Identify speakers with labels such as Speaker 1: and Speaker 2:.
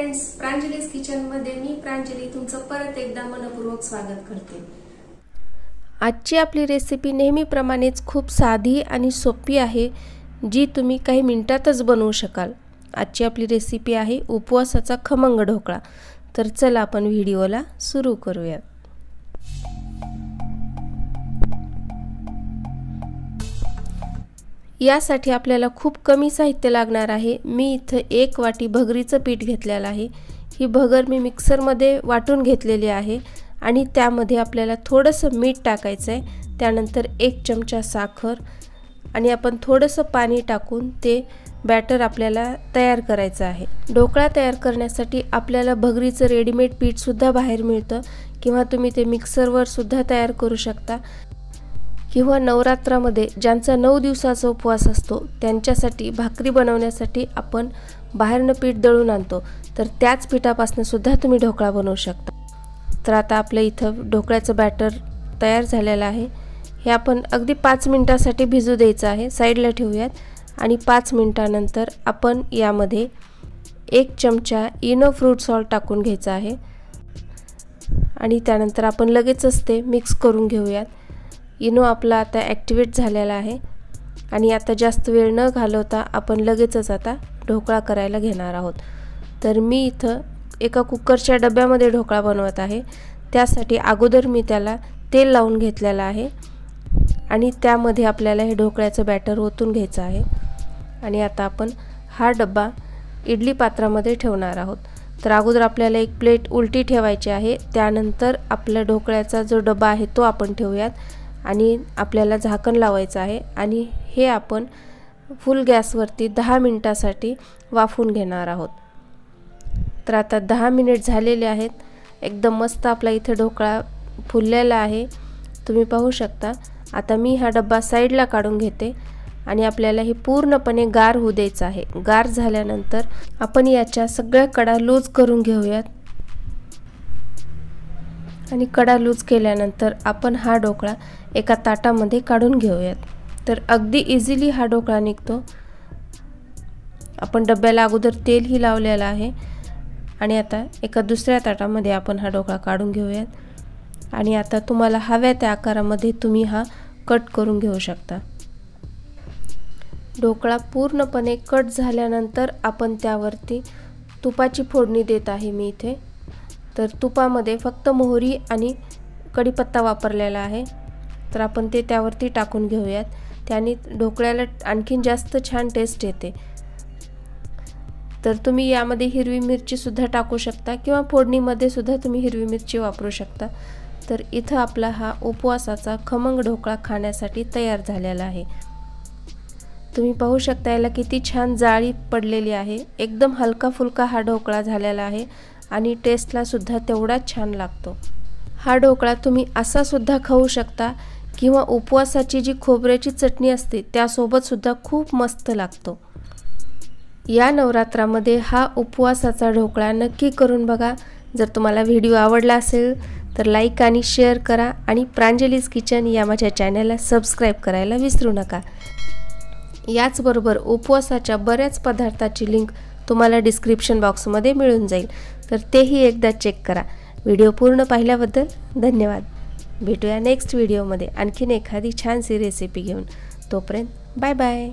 Speaker 1: Friends, प्रांजलीज kitchen मध्ये मी प्रांजली तुमचं परत एकदा मनपूर्वक स्वागत करते।
Speaker 2: आजची आपली रेसिपी नेहमीप्रमाणेच खूप साधी आणि सोपी आहे, जी तुम्ही काही मिनिटातच बनवू शकाल। आजची आपली रेसिपी आहे उपवासाचा खमंग ढोकळा। तर चला आपण व्हिडिओला सुरू करूया। यासाठी आपल्याला खूप कमी साहित्य लागणार आहे। मी इथे 1 वाटी भगरीचं पीठ घेतलेलं आहे। ही भगर मी मिक्सर मध्ये वाटून घेतलेली आहे आणि त्यामध्ये आपल्याला थोडंसं मीठ टाकायचं आहे। त्यानंतर 1 चमचा साखर आणि आपण थोडंसं पाणी टाकून ते बॅटर आपल्याला तयार करायचं आहे। ढोकळा तयार करण्यासाठी आपल्याला भगरीचं रेडीमेड पीठ सुद्धा बाहेर मिळतं किंवा तुम्ही ते मिक्सरवर सुद्धा तयार करू शकता किंवा नवरात्रामध्ये ज्यांचा 9 दिवसाचा उपवास असतो त्यांच्यासाठी भाकरी बनवण्यासाठी आपण बाहेरनं पीठ दळून आणतो, तर त्याच पिठापासून सुद्धा तुम्ही ढोकळा बनवू शकता। तर आता आपल्या इथं ढोकळ्याचं बॅटर तयार झालेलं आहे। हे आपण अगदी 5 मिनिटांसाठी भिजू द्यायचं आहे, साईडला ठेवूयात। आणि 5 मिनिटांनंतर आपण यामध्ये 1 चमचा इनो फ्रूट सॉल्ट टाकून घ्यायचा आहे आणि त्यानंतर आपण लगेचच ते मिक्स करून घेऊयात। इनो आपला आता ॲक्टिवेट झालेला आहे आणि आता जास्त वेळ न घालवता आपण लगेचच आता ढोकळा करायला घेणार आहोत। तर मी इथं एका कुकरच्या डब्यामध्ये ढोकळा बनवत आहे। त्यासाठी अगोदर मी त्याला तेल लावून घेतलेलं आहे आणि त्यामध्ये आपल्याला हे ढोकळ्याचं बॅटर ओतून घ्यायचं आहे आणि आता आपण हा डब्बा इडली पात्रामध्ये ठेवणार आहोत। तर अगोदर आपल्याला एक प्लेट उलटी ठेवायची आहे, त्यानंतर आपल्या ढोकळ्याचा जो डब्बा आहे तो आपण ठेवूयात आणि आपल्याला झाकण लावायचं आहे आणि हे आपण फुल गॅसवरती 10 मिनिटांसाठी वाफवून घेणार आहोत। तर आता 10 मिनिट झालेले आहेत। एकदम मस्त आपला इथे ढोकळा फुललेला आहे, तुम्ही पाहू शकता। आता मी हा डब्बा साईडला काढून घेते आणि आपल्याला हे पूर्णपणे गार होऊ द्यायचं आहे। गार झाल्यानंतर आपण याच्या सगळ्या कडा लूज करून घेऊयात आणि कडा लूज केल्यानंतर आपण हा ढोकळा एका ताटामध्ये काढून घेऊयात। तर अगदी इझिली हा ढोकळा निघतो। आपण डब्याला अगोदर तेलही लावलेलं आहे आणि आता एका दुसऱ्या ताटामध्ये आपण हा ढोकळा काढून घेऊयात आणि आता तुम्हाला हव्या त्या आकारामध्ये तुम्ही हा कट करून घेऊ शकता। ढोकळा पूर्णपणे कट झाल्यानंतर आपण त्यावरती तुपाची फोडणी देत आहे मी इथे। तर तुपामध्ये फक्त मोहरी आणि कढीपत्ता वापरलेला आहे, तर आपण ते त्यावरती टाकून घेऊयात। त्याने ढोकळ्याला आणखीन जास्त छान टेस्ट येते। तर तुम्ही यामध्ये हिरवी मिरची सुद्धा टाकू शकता किंवा फोडणीमध्ये सुद्धा तुम्ही हिरवी मिरची वापरू शकता। तर इथं आपला हा उपवासाचा खमंग ढोकळा खाण्यासाठी तयार झालेला आहे। तुम्ही पाहू शकता याला किती छान जाळी पडलेली आहे। एकदम हलका फुलका हा ढोकळा झालेला आहे आणि टेस्टला सुद्धा तेवढाच छान लागतो। हा ढोकळा तुम्ही असा सुद्धा खाऊ शकता किंवा उपवासाची जी खोबऱ्याची चटणी असते त्यासोबत सुद्धा खूप मस्त लागतो। या नवरात्रामध्ये हा उपवासाचा ढोकळा नक्की करून बघा। जर तुम्हाला व्हिडिओ आवडला असेल तर लाईक आणि शेअर करा आणि प्रांजलीज किचन या माझ्या चॅनलला सबस्क्राईब करायला विसरू नका। याचबरोबर उपवासाच्या बऱ्याच पदार्थाची लिंक तुम्हाला डिस्क्रिप्शन बॉक्समध्ये मिळून जाईल, तर तेही एकदा चेक करा। व्हिडिओ पूर्ण पाहिल्याबद्दल धन्यवाद। भेटूया नेक्स्ट व्हिडिओमध्ये आणखीन एखादी छानशी रेसिपी घेऊन। तोपर्यंत बाय बाय।